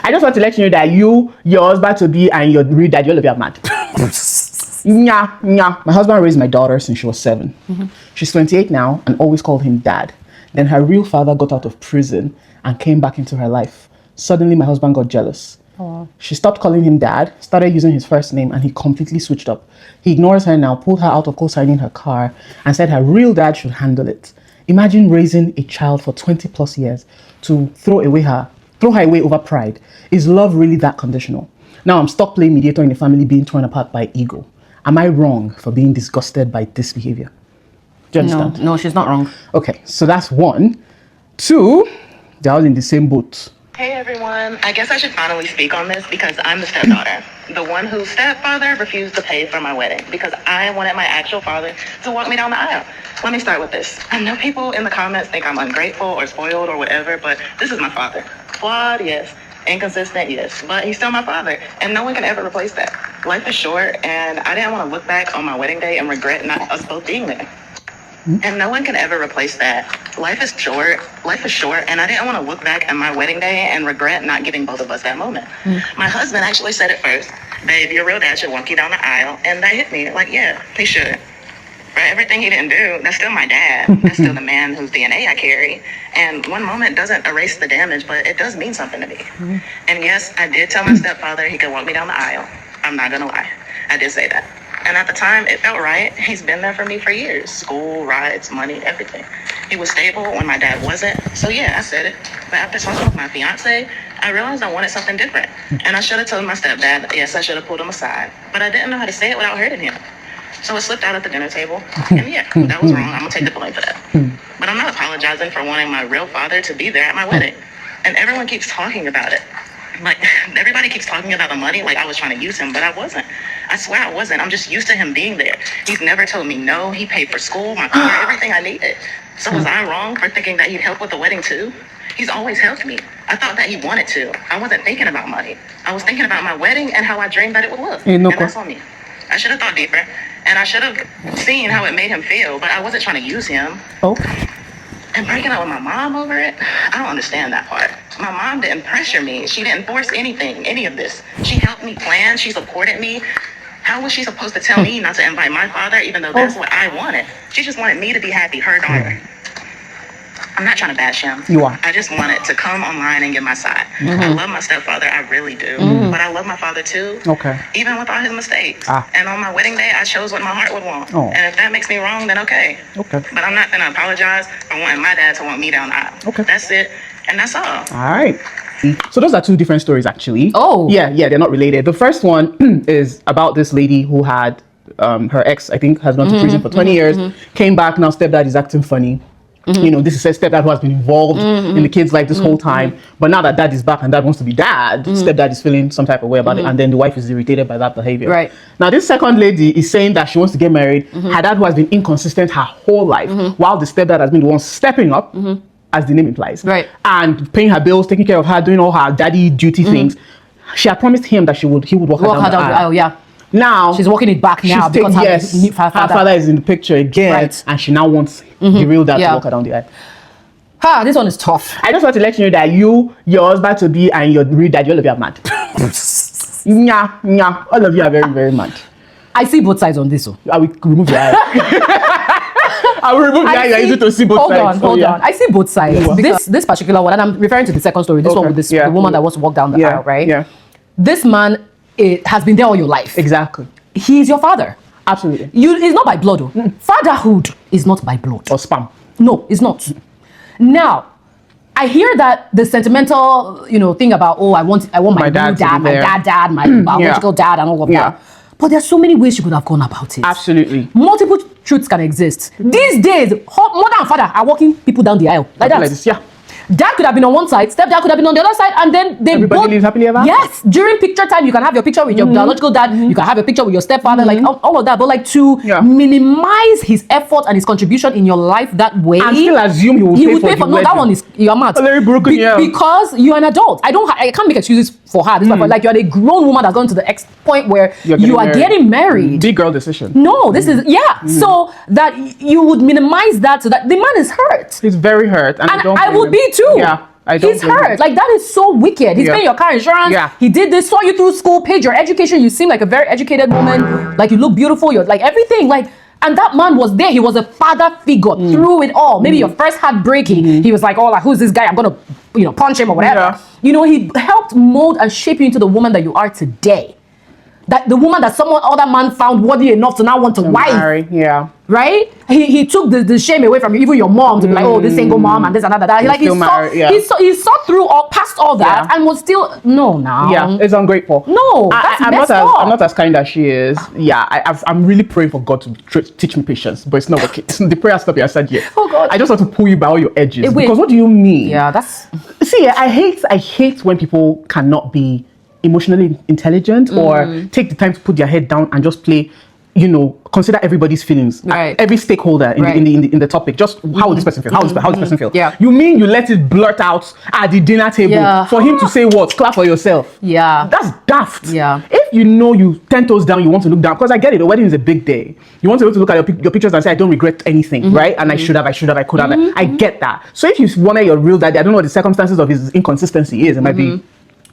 I just want to let you know that your husband to be and your real dad, all of you are mad. Yeah. My husband raised my daughter since she was 7. She's 28 now and always called him dad. Then her real father got out of prison and came back into her life. Suddenly, my husband got jealous. She stopped calling him dad, started using his first name, and he completely switched up. He ignores her now, pulled her out of co-signing her car, and said her real dad should handle it. Imagine raising a child for 20 plus years to throw her away over pride. Is love really that conditional? Now I'm stuck playing mediator in a family being torn apart by ego. Am I wrong for being disgusted by this behavior? Do you understand? No, she's not wrong. Okay, so that's 1. 2, they're all in the same boat. Hey everyone, I guess I should finally speak on this because I'm the stepdaughter. The one whose stepfather refused to pay for my wedding because I wanted my actual father to walk me down the aisle. Let me start with this. I know people in the comments think I'm ungrateful or spoiled or whatever, but this is my father. Flawed, yes. Inconsistent, yes. But he's still my father, and no one can ever replace that. Life is short, and I didn't want to look back on my wedding day and regret not us both being there. And no one can ever replace that. Life is short, and I didn't want to look back at my wedding day and regret not giving both of us that moment. My husband actually said it first. Babe, your real dad should walk you down the aisle. And that hit me. Like, yeah, he should. For everything he didn't do, that's still my dad. That's still the man whose DNA I carry. And one moment doesn't erase the damage, but it does mean something to me. And yes, I did tell my stepfather he could walk me down the aisle. I'm not going to lie. I did say that. And at the time, it felt right. He's been there for me for years. School, rides, money, everything. He was stable when my dad wasn't. So yeah, I said it. But after talking with my fiance, I realized I wanted something different. And I should have told my stepdad, yes, I should have pulled him aside. But I didn't know how to say it without hurting him. So it slipped out at the dinner table. And yeah, that was wrong. I'm going to take the blame for that. But I'm not apologizing for wanting my real father to be there at my wedding. And everyone keeps talking about it. Like, everybody keeps talking about the money like I was trying to use him, but I wasn't. I swear I wasn't. I'm just used to him being there. He's never told me no. He paid for school, my car, everything I needed. So was I wrong for thinking that he'd help with the wedding too? He's always helped me. I thought that he wanted to. I wasn't thinking about money. I was thinking about my wedding and how I dreamed that it would look. And that's on me. I should have thought deeper, and I should have seen how it made him feel, but I wasn't trying to use him. And breaking up with my mom over it, I don't understand that part. My mom didn't pressure me. She didn't force anything, any of this. She helped me plan. She supported me. How was she supposed to tell me not to invite my father, even though that's what I wanted? She just wanted me to be happy, her daughter. I'm not trying to bash him. You are. I just wanted to come online and give my side. I love my stepfather, I really do. But I love my father too. Okay. Even with all his mistakes. And on my wedding day, I chose what my heart would want. And if that makes me wrong, then okay. But I'm not gonna apologize for wanting my dad to want me down the aisle. That's it. And that's all. All right. So those are 2 different stories, actually. Yeah, they're not related. The first one is about this lady who had her ex, I think, has gone to prison for 20 years, came back, now stepdad is acting funny. You know, this is a stepdad who has been involved in the kid's life this whole time. But now that dad is back and dad wants to be dad, stepdad is feeling some type of way about it. And then the wife is irritated by that behavior. Right. Now, this second lady is saying that she wants to get married. Her dad who has been inconsistent her whole life, while the stepdad has been the one stepping up, as the name implies. Right. And paying her bills, taking care of her, doing all her daddy duty things. She had promised him that he would walk her down the aisle. Yeah. Now she's walking it back now because her father is in the picture again, and she now wants the real dad to walk her down the aisle. This one is tough. I just want to let you know that your husband to be and your real dad, all of you are mad. All of you are very, very mad. I see both sides on this. I will remove your eye. I will remove the eye. You're easy to see both sides. Hold on. I see both sides. This particular one, and I'm referring to the second story. This one with this the woman that wants to walk down the aisle, right? Yeah. This man has been there all your life. Exactly. He's your father. Absolutely. It's not by blood. Fatherhood is not by blood. Or spam. No, it's not. Now, I hear that the sentimental, thing about, I want my real dad, my dad, my biological dad, and all of that. But there's so many ways you could have gone about it. Absolutely. Multiple truths can exist. These days, mother and father are walking people down the aisle like that. Like this, yeah. Dad could have been on one side, stepdad could have been on the other side, and then everybody lives happily ever after? Yes. During picture time, you can have your picture with your biological dad, you can have a picture with your stepfather, like all of that. But like to minimize his effort and his contribution in your life that way. And still assume he will pay for no, that one is you're mad. Because you're an adult. I can't make excuses for her. This like you're a grown woman that's gone to the point where you are getting married. Big girl decision. No, this is so that you would minimize that so that the man is hurt. He's very hurt, and I would be too. Yeah, He's hurt. Like, that is so wicked. He's paying your car insurance. He did this, saw you through school, paid your education. You seem like a very educated woman. Like, you look beautiful. You're like everything. Like, and that man was there. He was a father figure through it all. Maybe your first heartbreaking. He was like, oh, like, who's this guy? I'm gonna, punch him or whatever. You know, he helped mold and shape you into the woman that you are today. That the woman that some other man found worthy enough to now want to wife. Marry. Right? He took the shame away from you, even your mom, to be like, oh, this single mom and this and that. Like, he saw through all, past all that, and was still it's ungrateful. No, I'm not as kind as she is. I'm really praying for God to teach me patience, but it's not working. The prayer stop here. I said Oh God, I just want to pull you by all your edges. Because what do you mean? I hate when people cannot be emotionally intelligent or take the time to put their head down and just play, consider everybody's feelings, every stakeholder in the topic. Just how would this person feel? How does this person feel? You mean you let it blurt out at the dinner table for him to say what? Clap for yourself. That's daft. If you 10 toes down, you want to look down, because I get it, a wedding is a big day. You want to look at your pictures and say, I don't regret anything, right? And I could have, I could have. I get that. So if you wanted your real daddy, I don't know what the circumstances of his inconsistency is. It might be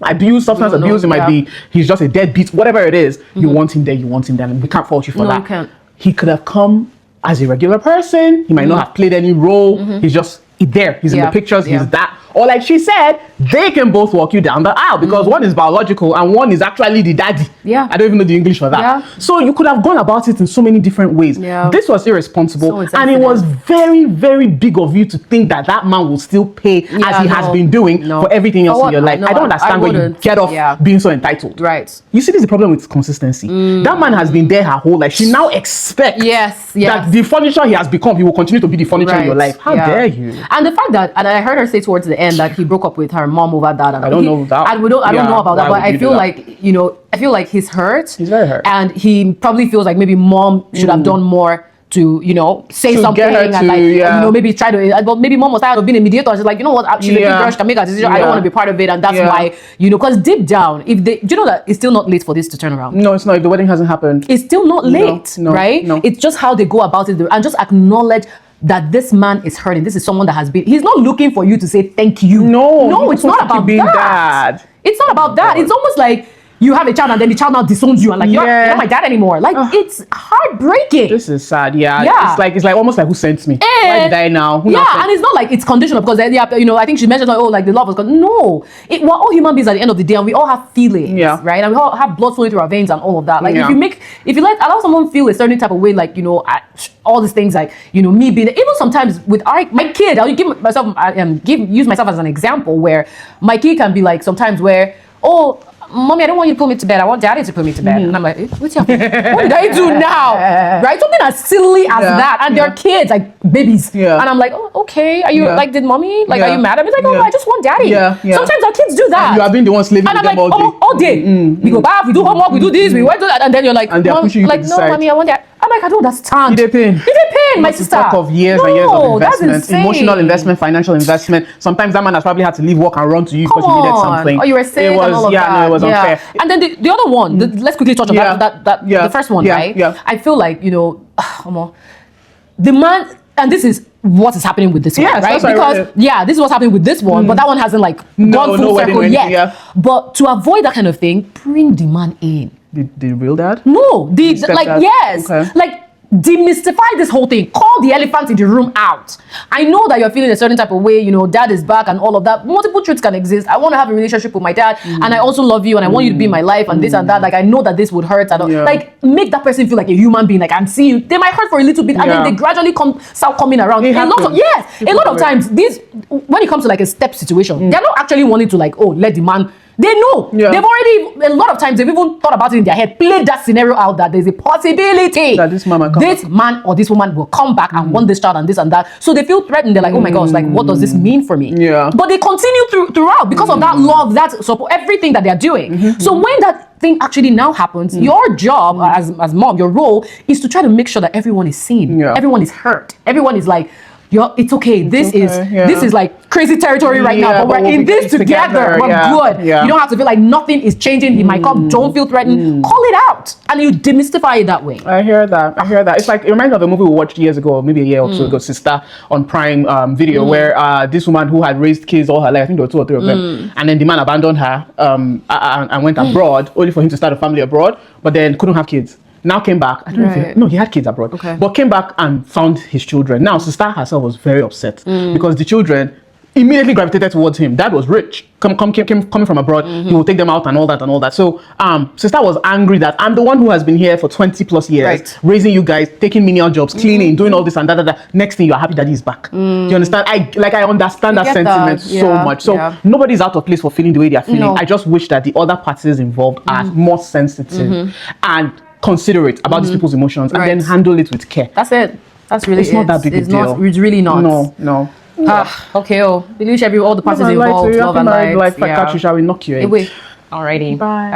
abuse, substance abuse, it might be he's just a deadbeat, whatever it is. You want him there, and we can't fault you for that. We can't. He could have come as a regular person. He might not have played any role. He's just there. He's in the pictures. He's that. Or like she said, they can both walk you down the aisle, because one is biological and one is actually the daddy. I don't even know the English for that. So you could have gone about it in so many different ways. This was irresponsible, and it was very, very big of you to think that man will still pay as he has been doing for everything else in your life. I don't understand where you get off being so entitled. You see, this is the problem with consistency. That man has been there her whole life. She now expects that the furniture he has become, he will continue to be the furniture in your life. How dare you? And the fact that, and I heard her say towards the end that he broke up with her mom over that. And I don't know that. I don't know about that, but I feel like he's hurt. He's very hurt, and he probably feels like maybe mom should have done more to say something and maybe try to. But maybe mom was tired of being a mediator. She's like, you know what? She's a big girl. She can make a decision. I don't want to be part of it, and that's why because deep down, if they, do you know that it's still not late for this to turn around? No, it's not. If the wedding hasn't happened, it's still not late, right? No. It's just how they go about it, and just acknowledge that this man is hurting. This is someone that has been. He's not looking for you to say thank you. No, it's not about being that. Dad. It's not about that. It's almost like you have a child and then the child now disowns you and like you're not my dad anymore. Like it's heartbreaking. This is sad. It's like almost like, who sent me? Why did I now? Who and it's not like it's conditional, because I think she mentioned like the love was gone. No, we're all human beings at the end of the day, and we all have feelings, right? And we all have blood flowing through our veins and all of that. Like if you allow someone feel a certain type of way, like all these things, like me being even sometimes with my kid, I'll give myself use myself as an example where my kid can be like sometimes where Mommy, I don't want you to put me to bed. I want daddy to put me to bed. And I'm like, what did I do now? Right? Something as silly as that. And they're kids, like babies. And I'm like, oh, okay. Are you like, did mommy? Like, are you mad at me? Like, I just want daddy. Sometimes our kids do that. And you have been the one slaving and to them all day. We go bath, we do homework, we do this, we went to that. And then you're like, and they're pushing you to no, mommy, I want that. I'm like, I don't understand. You did pain, my sister. Talk of years and years of investment, that's insane. Emotional investment, financial investment. Sometimes that man has probably had to leave work and run to you because you needed something. Or you were sick and all of that. No, it was unfair. And then the other one, let's quickly touch on that the first one, right? I feel like, the man, and this is what is happening with this one, right? Because this is what's happening with this one, but that one hasn't like gone full circle yet. But to avoid that kind of thing, bring the man in. The real dad? No, like demystify this whole thing. Call the elephant in the room out. I know that you're feeling a certain type of way, dad is back and all of that. Multiple truths can exist. I want to have a relationship with my dad, and I also love you, and I want you to be in my life, and this and that. Like, I know that this would hurt. And like, make that person feel like a human being. Like, I'm seeing you. They might hurt for a little bit, and then they gradually start coming around. A lot of times, when it comes to like a step situation, they're not actually wanting to like, let the man. They know. They've already, a lot of times, they've even thought about it in their head, played that scenario out that there's a possibility that this man or this woman will come back and want this child and this and that. So they feel threatened. They're like, oh my gosh, like, what does this mean for me? But they continue throughout because of that love, that support, everything that they're doing. So when that thing actually now happens, your job as mom, your role is to try to make sure that everyone is seen. Everyone is heard. Everyone is like, it's okay. This is like crazy territory right now, but we're in this together. We're good. You don't have to feel like nothing is changing. He might come. Don't feel threatened. Call it out, and you demystify it that way. I hear that. It's like, it reminds me of a movie we watched years ago, maybe a year or two ago, Sister, on Prime Video, where this woman who had raised kids all her life, I think there were 2 or 3 of them, and then the man abandoned her and went abroad, only for him to start a family abroad, but then couldn't have kids. Now came back. I don't know if he had kids abroad, but came back and found his children. Now, Sister herself was very upset because the children immediately gravitated towards him. Dad was rich, coming from abroad. He will take them out and all that. So, Sister was angry that I'm the one who has been here for 20 plus years, raising you guys, taking menial jobs, cleaning, doing all this and that. Next thing, you're happy Daddy is back. Do you understand? I understand that sentiment so much. So nobody's out of place for feeling the way they are feeling. No. I just wish that the other parties involved are more sensitive and considerate about these people's emotions and then handle it with care. That's it. That's really it's not that big a deal. It's really not. No. Okay. We wish all the parties involved love and light. Like, shall we knock you in? Alrighty. Bye.